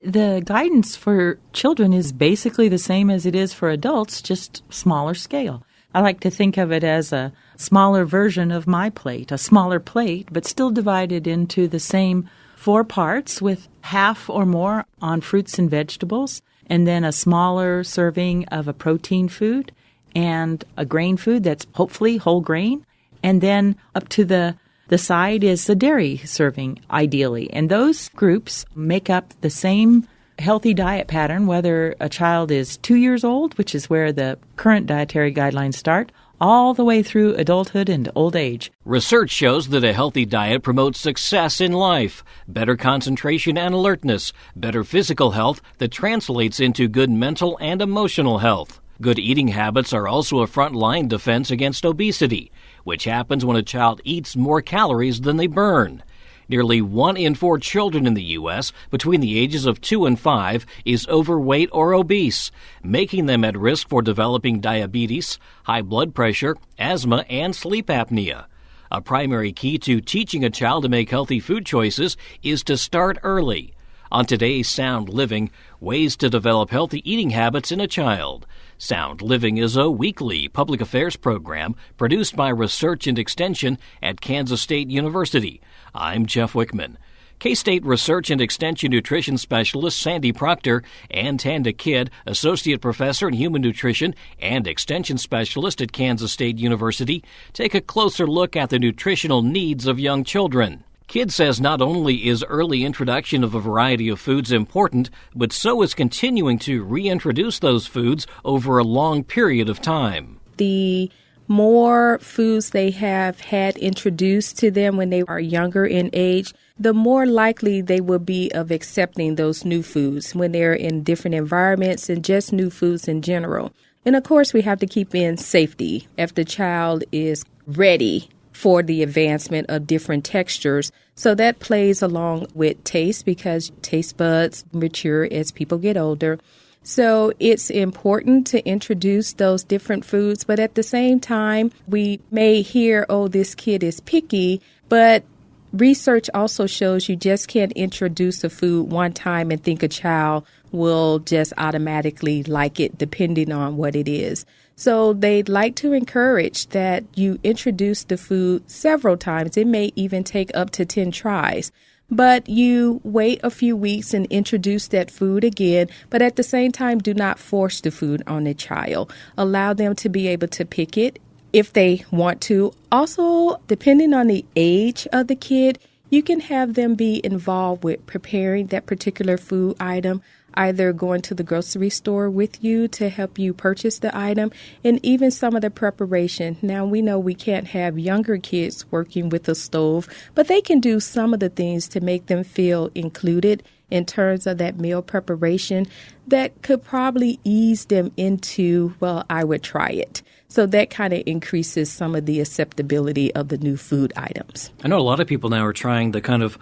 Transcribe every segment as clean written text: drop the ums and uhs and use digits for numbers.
The guidance for children is basically the same as it is for adults, just smaller scale. I like to think of it as a smaller version of my plate, a smaller plate, but still divided into the same 4 parts with half or more on fruits and vegetables, and then a smaller serving of a protein food and a grain food that's hopefully whole grain, and then up to the side is the dairy serving, ideally. And those groups make up the same healthy diet pattern, whether a child is 2 years old, which is where the current dietary guidelines start, all the way through adulthood and old age. Research shows that a healthy diet promotes success in life, better concentration and alertness, better physical health that translates into good mental and emotional health. Good eating habits are also a front-line defense against obesity, which happens when a child eats more calories than they burn. Nearly 1 in 4 children in the U.S. between the ages of 2 and 5 is overweight or obese, making them at risk for developing diabetes, high blood pressure, asthma, and sleep apnea. A primary key to teaching a child to make healthy food choices is to start early. On today's Sound Living, ways to develop healthy eating habits in a child. Sound Living is a weekly public affairs program produced by Research and Extension at Kansas State University. I'm Jeff Wickman. K-State Research and Extension Nutrition Specialist Sandy Proctor and Tanda Kidd, Associate Professor in Human Nutrition and Extension Specialist at Kansas State University, take a closer look at the nutritional needs of young children. Kidd says not only is early introduction of a variety of foods important, but so is continuing to reintroduce those foods over a long period of time. The more foods they have had introduced to them when they are younger in age, the more likely they will be of accepting those new foods when they're in different environments and just new foods in general. And of course, we have to keep in safety if the child is ready for the advancement of different textures. So that plays along with taste because taste buds mature as people get older. So it's important to introduce those different foods, but at the same time, we may hear, oh, this kid is picky, but research also shows you just can't introduce a food one time and think a child will just automatically like it depending on what it is. So they'd like to encourage that you introduce the food several times. It may even take up to 10 tries. But you wait a few weeks and introduce that food again, but at the same time, do not force the food on the child. Allow them to be able to pick it if they want to. Also, depending on the age of the kid, you can have them be involved with preparing that particular food item, either going to the grocery store with you to help you purchase the item, and even some of the preparation. Now, we know we can't have younger kids working with a stove, but they can do some of the things to make them feel included in terms of that meal preparation that could probably ease them into, well, I would try it. So that kind of increases some of the acceptability of the new food items. I know a lot of people now are trying the kind of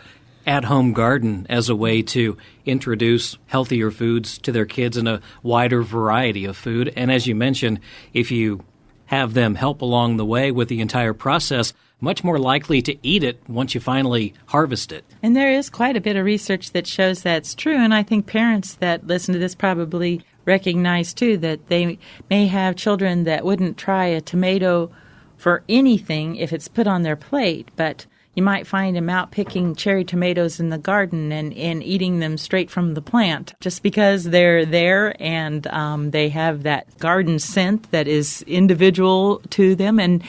at-home garden as a way to introduce healthier foods to their kids in a wider variety of food. And as you mentioned, if you have them help along the way with the entire process, much more likely to eat it once you finally harvest it. And there is quite a bit of research that shows that's true. And I think parents that listen to this probably recognize, too, that they may have children that wouldn't try a tomato for anything if it's put on their plate, but you might find them out picking cherry tomatoes in the garden and eating them straight from the plant just because they're there and they have that garden scent that is individual to them. And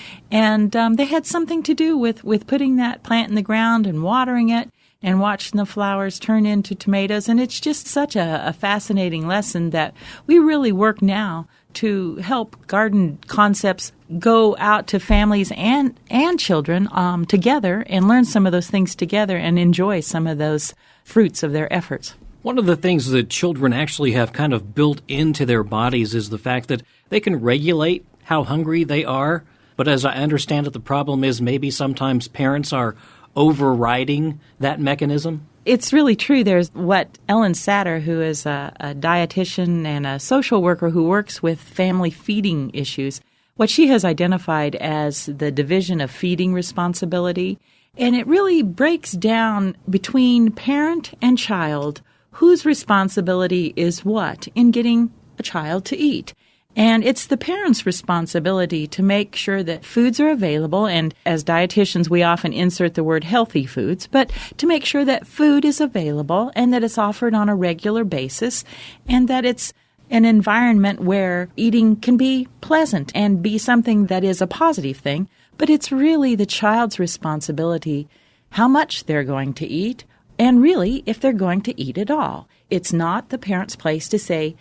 they had something to do with putting that plant in the ground and watering it and watching the flowers turn into tomatoes. And it's just such a fascinating lesson that we really work now to help garden concepts go out to families and children together and learn some of those things together and enjoy some of those fruits of their efforts. One of the things that children actually have kind of built into their bodies is the fact that they can regulate how hungry they are. But as I understand it, the problem is maybe sometimes parents are overriding that mechanism. It's really true. There's what Ellen Satter, who is a dietitian and a social worker who works with family feeding issues, what she has identified as the division of feeding responsibility. And it really breaks down between parent and child whose responsibility is what in getting a child to eat. And it's the parents' responsibility to make sure that foods are available, and as dietitians we often insert the word healthy foods, but to make sure that food is available and that it's offered on a regular basis and that it's an environment where eating can be pleasant and be something that is a positive thing. But it's really the child's responsibility how much they're going to eat and really if they're going to eat at all. It's not the parent's place to say,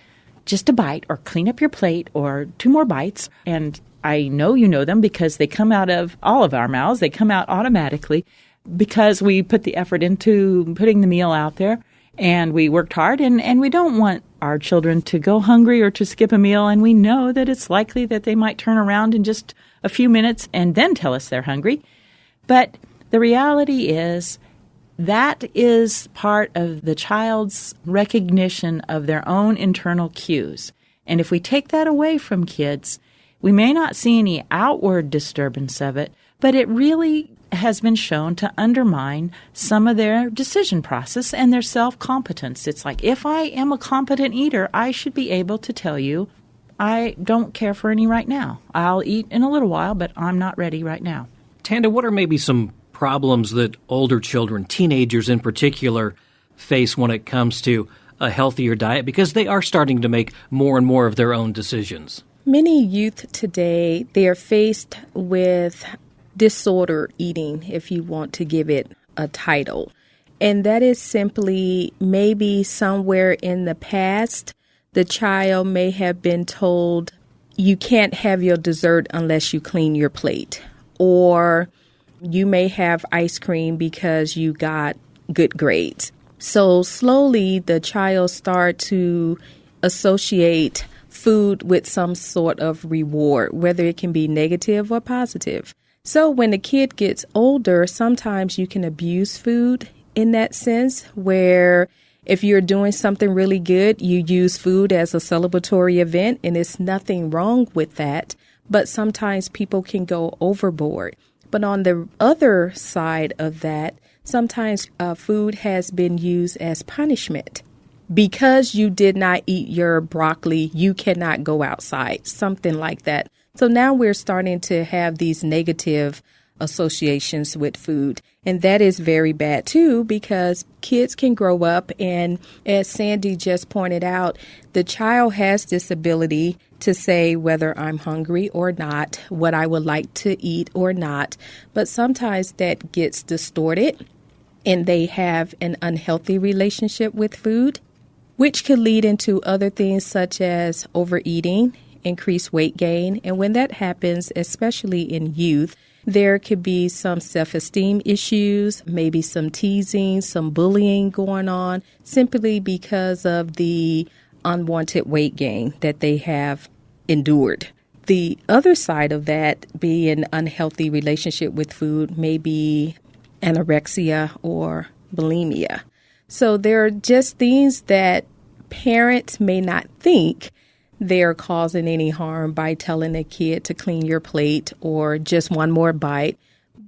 just a bite or clean up your plate or 2 more bites. And I know you know them because they come out of all of our mouths. They come out automatically because we put the effort into putting the meal out there and we worked hard. And we don't want our children to go hungry or to skip a meal. And we know that it's likely that they might turn around in just a few minutes and then tell us they're hungry. But the reality is that is part of the child's recognition of their own internal cues. And if we take that away from kids, we may not see any outward disturbance of it, but it really has been shown to undermine some of their decision process and their self-competence. It's like, if I am a competent eater, I should be able to tell you, I don't care for any right now. I'll eat in a little while, but I'm not ready right now. Tanda, what are maybe some problems that older children, teenagers in particular, face when it comes to a healthier diet because they are starting to make more and more of their own decisions? Many youth today, they are faced with disordered eating, if you want to give it a title. And that is simply maybe somewhere in the past, the child may have been told, you can't have your dessert unless you clean your plate. Or you may have ice cream because you got good grades. So slowly the child start to associate food with some sort of reward, whether it can be negative or positive. So when the kid gets older, sometimes you can abuse food in that sense, where if you're doing something really good, you use food as a celebratory event, and there's nothing wrong with that. But sometimes people can go overboard. But on the other side of that, sometimes food has been used as punishment. Because you did not eat your broccoli, you cannot go outside, something like that. So now we're starting to have these negative associations with food. And that is very bad, too, because kids can grow up. And as Sandy just pointed out, the child has this ability to say whether I'm hungry or not, what I would like to eat or not. But sometimes that gets distorted and they have an unhealthy relationship with food, which could lead into other things such as overeating, increased weight gain. And when that happens, especially in youth, there could be some self-esteem issues, maybe some teasing, some bullying going on, simply because of the unwanted weight gain that they have endured. The other side of that being an unhealthy relationship with food may be anorexia or bulimia. So there are just things that parents may not think they're causing any harm by telling a kid to clean your plate or just one more bite.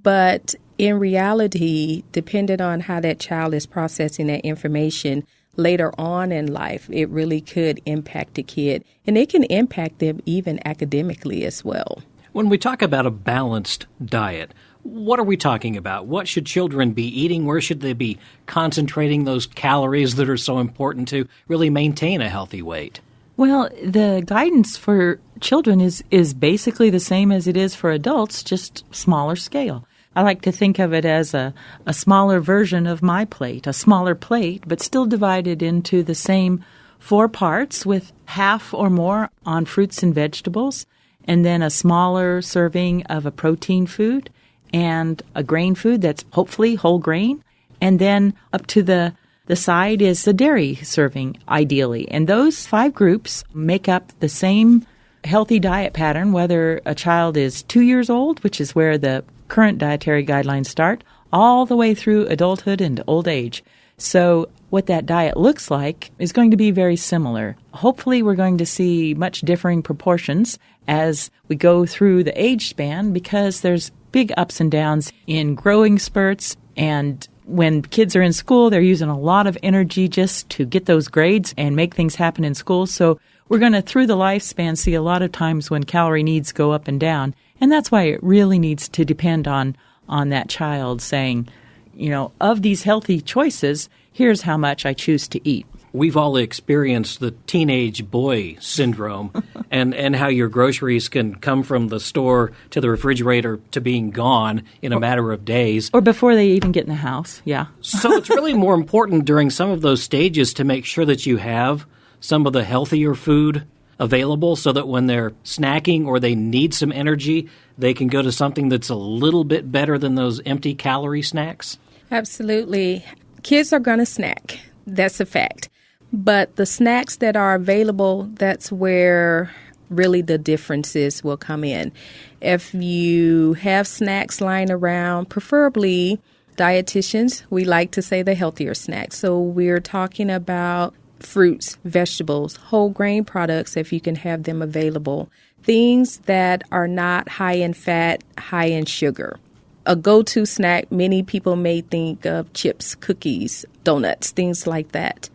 But in reality, depending on how that child is processing that information later on in life, it really could impact the kid. And it can impact them even academically as well. When we talk about a balanced diet, what are we talking about? What should children be eating? Where should they be concentrating those calories that are so important to really maintain a healthy weight? Well, the guidance for children is basically the same as it is for adults, just smaller scale. I like to think of it as a smaller version of my plate, a smaller plate, but still divided into the same 4 parts with half or more on fruits and vegetables, and then a smaller serving of a protein food and a grain food that's hopefully whole grain, and then up to the side is the dairy serving, ideally. And those 5 groups make up the same healthy diet pattern, whether a child is 2 years old, which is where the current dietary guidelines start, all the way through adulthood and old age. So what that diet looks like is going to be very similar. Hopefully we're going to see much differing proportions as we go through the age span, because there's big ups and downs in growing spurts and when kids are in school, they're using a lot of energy just to get those grades and make things happen in school. So we're going to, through the lifespan, see a lot of times when calorie needs go up and down. And that's why it really needs to depend on that child saying, of these healthy choices, here's how much I choose to eat. We've all experienced the teenage boy syndrome and how your groceries can come from the store to the refrigerator to being gone in a matter of days. Or before they even get in the house, yeah. So it's really more important during some of those stages to make sure that you have some of the healthier food available so that when they're snacking or they need some energy, they can go to something that's a little bit better than those empty calorie snacks? Absolutely. Kids are going to snack. That's a fact. But the snacks that are available, that's where really the differences will come in. If you have snacks lying around, preferably dietitians, we like to say the healthier snacks. So we're talking about fruits, vegetables, whole grain products, if you can have them available. Things that are not high in fat, high in sugar. A go-to snack, many people may think of chips, cookies, donuts, things like that.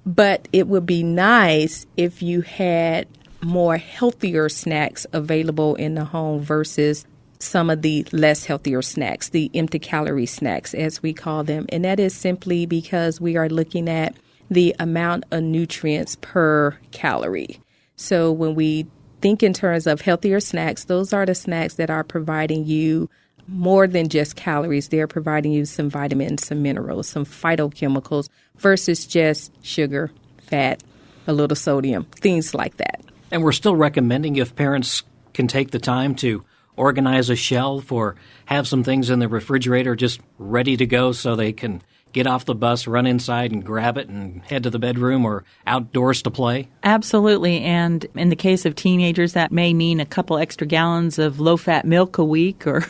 But it would be nice if you had more healthier snacks available in the home versus some of the less healthier snacks, the empty calorie snacks, as we call them. And that is simply because we are looking at the amount of nutrients per calorie. So when we think in terms of healthier snacks, those are the snacks that are providing you more than just calories. They're providing you some vitamins, some minerals, some phytochemicals versus just sugar, fat, a little sodium, things like that. And we're still recommending if parents can take the time to organize a shelf or have some things in the refrigerator just ready to go so they can get off the bus, run inside and grab it and head to the bedroom or outdoors to play? Absolutely. And in the case of teenagers, that may mean a couple extra gallons of low-fat milk a week or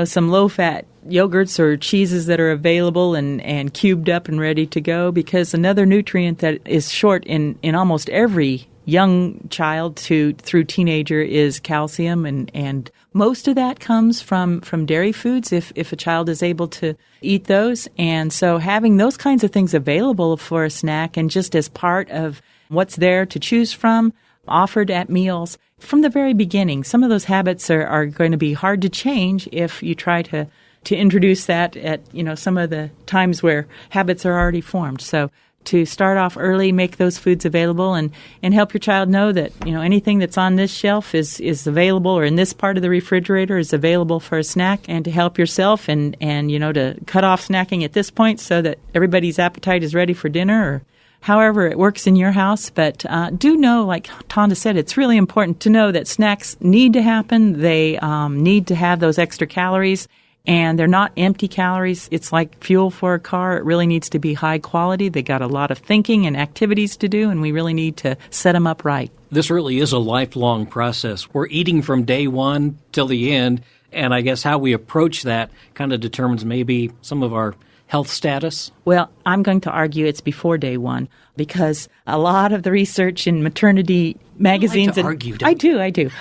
some low-fat yogurts or cheeses that are available and cubed up and ready to go, because another nutrient that is short in almost every young child through teenager is calcium, and most of that comes from dairy foods if a child is able to eat those. And so having those kinds of things available for a snack and just as part of what's there to choose from, offered at meals from the very beginning. Some of those habits are going to be hard to change if you try to introduce that at some of the times where habits are already formed. So to start off early, make those foods available and help your child know that anything that's on this shelf is available, or in this part of the refrigerator is available for a snack, and to help yourself and to cut off snacking at this point so that everybody's appetite is ready for dinner, or however it works in your house. But do know, like Tonda said, it's really important to know that snacks need to happen. They need to have those extra calories, and they're not empty calories. It's like fuel for a car. It really needs to be high quality. They got a lot of thinking and activities to do, and we really need to set them up right. This really is a lifelong process. We're eating from day one till the end, and I guess how we approach that kind of determines maybe some of our health status? Well, I'm going to argue it's before day one, because a lot of the research in maternity magazines. You like to argue, I do.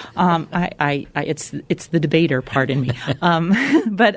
It's the debater part in me. But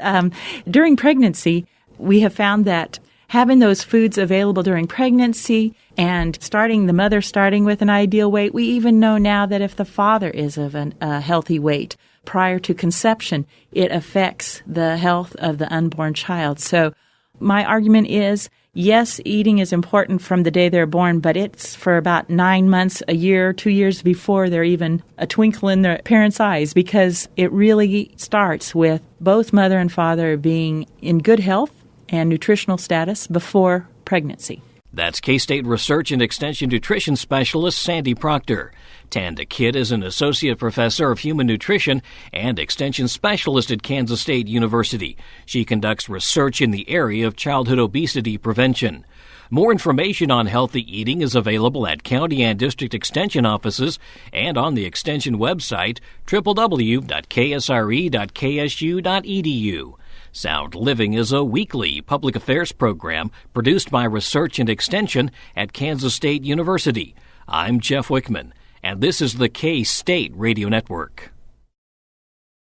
during pregnancy, we have found that having those foods available during pregnancy and the mother starting with an ideal weight, we even know now that if the father is of a healthy weight prior to conception, it affects the health of the unborn child. So my argument is, yes, eating is important from the day they're born, but it's for about 9 months, a year, 2 years before they're even a twinkle in their parents' eyes, because it really starts with both mother and father being in good health and nutritional status before pregnancy. That's K-State Research and Extension Nutrition Specialist Sandy Proctor. Tanda Kidd is an Associate Professor of Human Nutrition and Extension Specialist at Kansas State University. She conducts research in the area of childhood obesity prevention. More information on healthy eating is available at county and district extension offices and on the extension website, www.ksre.ksu.edu. Sound Living is a weekly public affairs program produced by Research and Extension at Kansas State University. I'm Jeff Wickman, and this is the K-State Radio Network.